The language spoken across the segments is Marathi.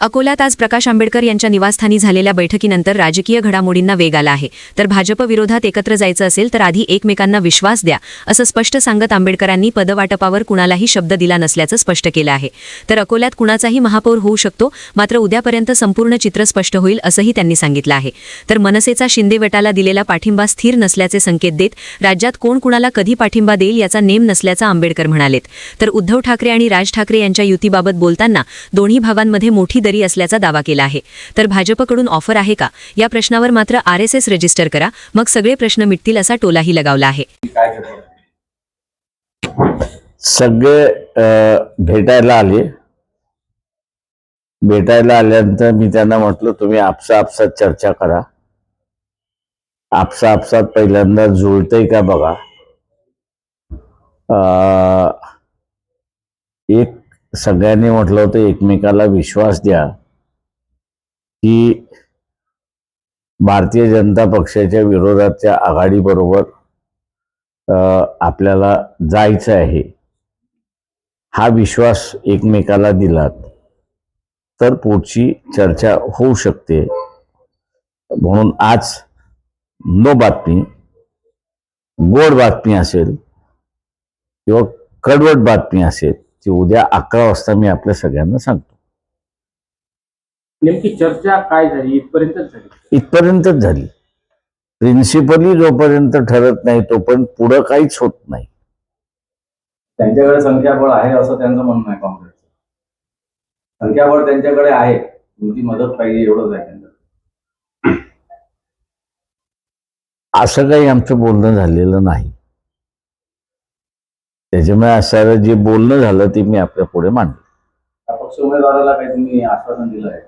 अकोल्यात आज प्रकाश आंबेडकर यांच्या निवासस्थानी झालेल्या बैठकीनंतर राजकीय घडामोडींना वेग आला आहे. तर भाजप विरोधात एकत्र जायचं असेल तर आधी एकमेकांना विश्वास द्या असं स्पष्ट सांगत आंबेडकरांनी पदवाटपावर कुणालाही शब्द दिला नसल्याचं स्पष्ट केलं आहे. तर अकोल्यात कुणाचाही महापौर होऊ शकतो, मात्र उद्यापर्यंत संपूर्ण चित्र स्पष्ट होईल असंही त्यांनी सांगितलं आहे. तर मनसेचा शिंदे गटाला दिलेला पाठिंबा स्थिर नसल्याचे संकेत देत राज्यात कोण कुणाला कधी पाठिंबा देईल याचा नेम नसल्याचं आंबेडकर म्हणालेत. तर उद्धव ठाकरे आणि राज ठाकरे यांच्या युतीबाबत बोलताना दोन्ही भावांमध्ये मोठी दरी असल्याचा दावा केला आहे. तर भाजपकडून ऑफर आहे का या प्रश्नावर मात्र RSS रजिस्टर करा, मग सगळे प्रश्न मिटतील असा टोलाही लगावला आहे. सगळे भेटायला आल्यानंतर मी त्यांना म्हटलं, तुम्ही आपसात चर्चा करा, आपसात पहिल्यांदा जुळतंय का बघा. एक सगळ्यांनी म्हटलं होतं एकमेकाला विश्वास द्या की भारतीय जनता पक्षाच्या विरोधाच्या आघाडीबरोबर आपल्याला जायचं आहे. हा विश्वास एकमेकाला दिलात तर पुढची चर्चा होऊ शकते. म्हणून आज नो बातमी, गोड बातमी असेल किंवा कडवट बातमी असेल ती उद्या 11 वाजता मी आपल्या सगळ्यांना सांगतो. नेमकी चर्चा काय झाली? इथपर्यंतच झाली. प्रिन्सिपली जोपर्यंत ठरत नाही तोपर्यंत पुढं काहीच होत नाही. त्यांच्याकडे संख्याबळ आहे असं त्यांचं म्हणणं आहे. काँग्रेसचं संख्याबळ त्यांच्याकडे आहे, तुमची मदत पाहिजे एवढंच आहे त्यांचं. असं काही आमचं बोलणं झालेलं नाही. त्याच्यामुळे असं जे बोलणं झालं ते मी आपल्या पुढे मांडलं. अपक्ष उमेदवाराला काही तुम्ही आश्वासन दिलं आहे?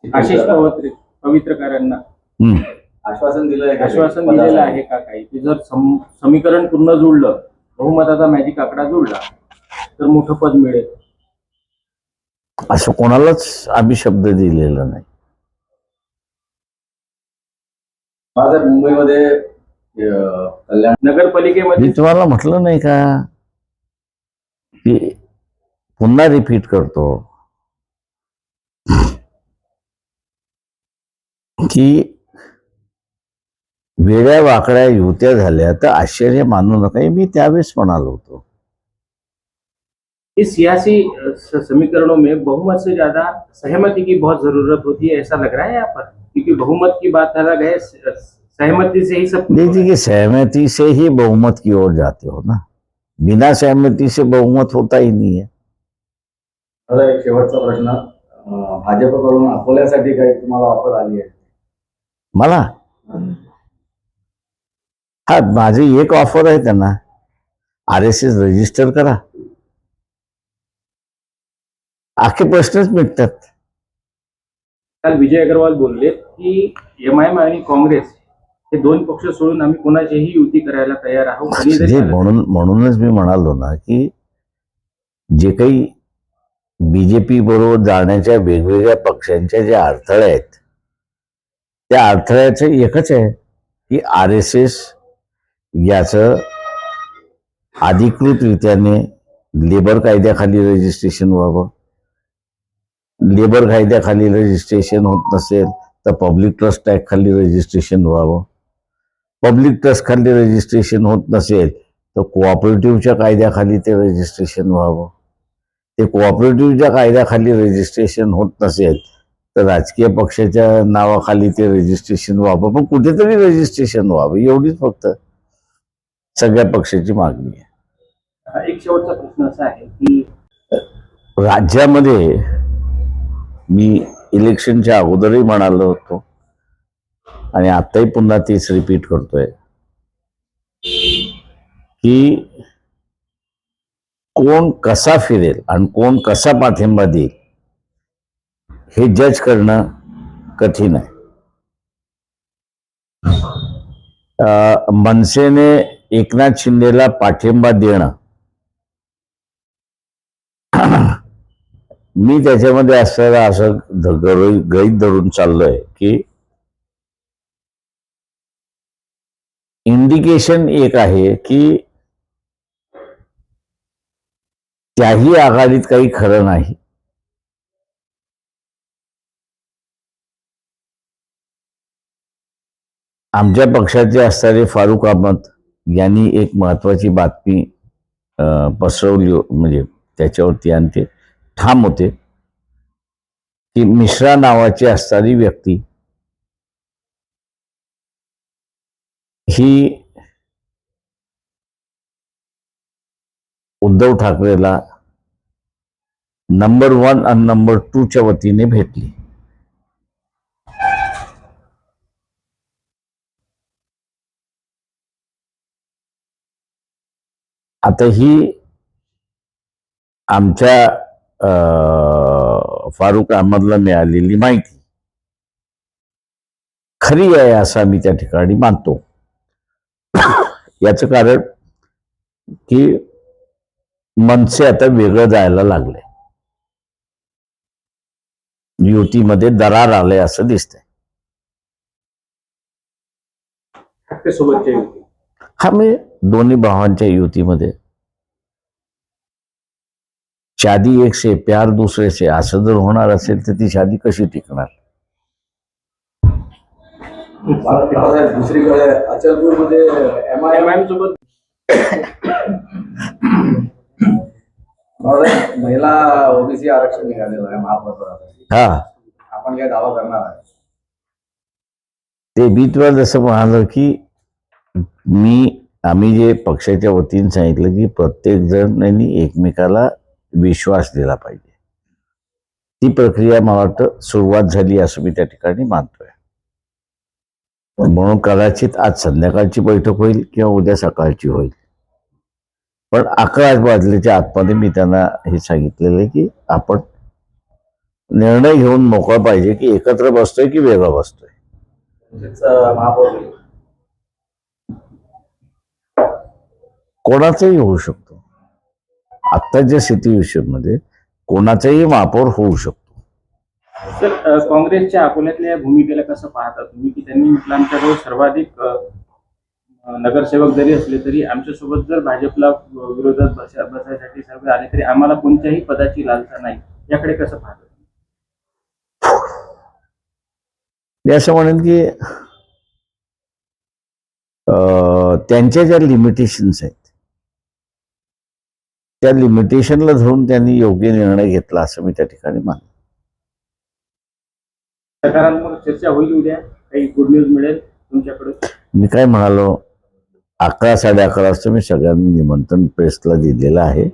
आशिष पवित्रकरांना आश्वासन दिलं आहे? आश्वासन दिलेलं आहे का काही की जर समीकरण पूर्ण जुळलं, बहुमताचा मॅजिक आकडा जुळला तर मोठं पद मिळेल? असं कोणालाच आम्ही शब्द दिलेला नाही. माझं मुंबईमध्ये कल्याण नगरपालिकेमध्ये मी तुम्हाला म्हटलं नाही का की पुन्हा रिपीट करतो की वेड्या वाकड्या युत्या झाल्या तर आश्चर्य मानू नका. मी त्यावेळेस म्हणालो होतो. इस सियासी समीकरणों में बहुमत से ज्यादा सहमति की बहुत जरूरत होती है, ऐसा लग रहा है यहाँ पर, क्योंकि बहुमत की बात अलग है, सहमति से ही सब कुछ देखिए कि सहमति से ही बहुमत की ओर जाते हो ना. बिना सहमति से बहुमत होता ही नहीं है. मला एक शेवटचा प्रश्न, भाजपकडून अकोल्यासाठी काही तुम्हाला ऑफर आली आहे? मला हा माझी एक ऑफर आहे त्यांना, RSS रजिस्टर करा, आखे प्रश्नच मिटतात. काल विजय अग्रवाल बोलले की MIM आणि काँग्रेस हे दोन पक्ष सोडून आम्ही कोणाचीही युती करायला तयार आहोत. म्हणूनच मी म्हणालो ना की जे काही BJP बरोबर जाण्याच्या वेगवेगळ्या पक्षांच्या ज्या अडथळे आहेत त्या अडथळ्याचं एकच आहे की RSS याचं अधिकृतरित्याने लेबर कायद्याखाली रजिस्ट्रेशन व्हावं. लेबर कायद्याखाली रजिस्ट्रेशन होत नसेल तर पब्लिक ट्रस्ट ऍक्ट खाली रजिस्ट्रेशन व्हावं. पब्लिक ट्रस्ट खाली रजिस्ट्रेशन होत नसेल तर कोऑपरेटिव्हच्या कायद्याखाली ते रजिस्ट्रेशन व्हावं. ते कोऑपरेटिव्हच्या कायद्याखाली रजिस्ट्रेशन होत नसेल तर राजकीय पक्षाच्या नावाखाली ते रजिस्ट्रेशन व्हावं. पण कुठेतरी रजिस्ट्रेशन व्हावं एवढीच फक्त सगळ्या पक्षाची मागणी आहे. एक शेवटचा प्रश्न असा आहे की राज्यामध्ये मी इलेक्शनच्या अगोदरही म्हणालो होतो आणि आताही पुन्हा तेच रिपीट करतोय की कोण कसा फिरेल आणि कोण कसा पाठिंबा देईल हे जज करणं कठीण आहे. मनसेने एकनाथ शिंदेला पाठिंबा देणं, मी त्याच्यामध्ये असं गृहीत धरून चाललोय की इंडिकेशन एक आहे की त्याही आघाडीत काही खरं नाही. आमच्या पक्षाचे असणारे फारुख अहमद यांनी एक महत्वाची बातमी पसरवली, म्हणजे त्याच्यावरती आणि ते ठाम होते की मिश्रा नावाची असणारी व्यक्ती ही उद्धव ठाकरेला नंबर 1 आणि नंबर 2 च्या वतीने भेटली. आता ही आमच्या फारुख अहमदला मिळालेली माहिती खरी आहे असं आम्ही त्या ठिकाणी मानतो. याचं कारण की मनसे आता वेगळं जायला लागले, युतीमध्ये दरार आले असं दिसतंय. ठाकरे सोबतच्या युती. हा, मी दोन्ही भावांच्या युतीमध्ये शादी एक से प्यार दूसरे से असं जर होणार असेल तर ती शादी कशी टिकणार? दुसरीकडे अचलपूरमध्ये MIM सोबत महिला ओबीसी आरक्षण निघालेलं आहे महापौरासाठी. हा, आपण काय दावा करणार आहे? ते मी तुला जसं म्हणालो की आम्ही जे पक्षाच्या वतीने सांगितलं की प्रत्येक जणांनी एकमेकाला विश्वास दिला पाहिजे. ती प्रक्रिया मला वाटतं सुरुवात झाली असं मी त्या ठिकाणी मानतोय. म्हणून कदाचित आज संध्याकाळची बैठक होईल किंवा उद्या सकाळची होईल, पण 11 वाजल्याच्या आतमध्ये मी त्यांना हे सांगितलेलं आहे की आपण निर्णय घेऊन मोकळा पाहिजे की एकत्र बसतोय की वेगळं बसतोय. महापौर कोणाचाही होऊ शकतो. आत्ताच्या सिच्युएशनमध्ये कोणाचाही महापौर होऊ शकतो. सर, काँग्रेसच्या अकोल्यातल्या भूमिकेला कसं पाहता तुम्ही की त्यांनी म्हटलं आमच्याजवळ सर्वाधिक नगरसेवक जरी असले तरी आमच्यासोबत जर भाजपला विरोधात बसायसाठी सर्व आले तरी आम्हाला कोणत्याही पदाची लालसा नाही, याकडे कसं पाहता? मी असं म्हणेन की त्यांच्या ज्या लिमिटेशन्स आहेत त्या लिमिटेशनला धरून त्यांनी योग्य निर्णय घेतला असं मी त्या ठिकाणी मानतो. सकारात्मक चर्चा होईल उद्या, काही गुड न्यूज मिळेल तुमच्याकडे? मी काय म्हणालो, 11 साडे 11 वाजता मी सगळ्यांनी निमंत्रण प्रेसला दिलेलं आहे.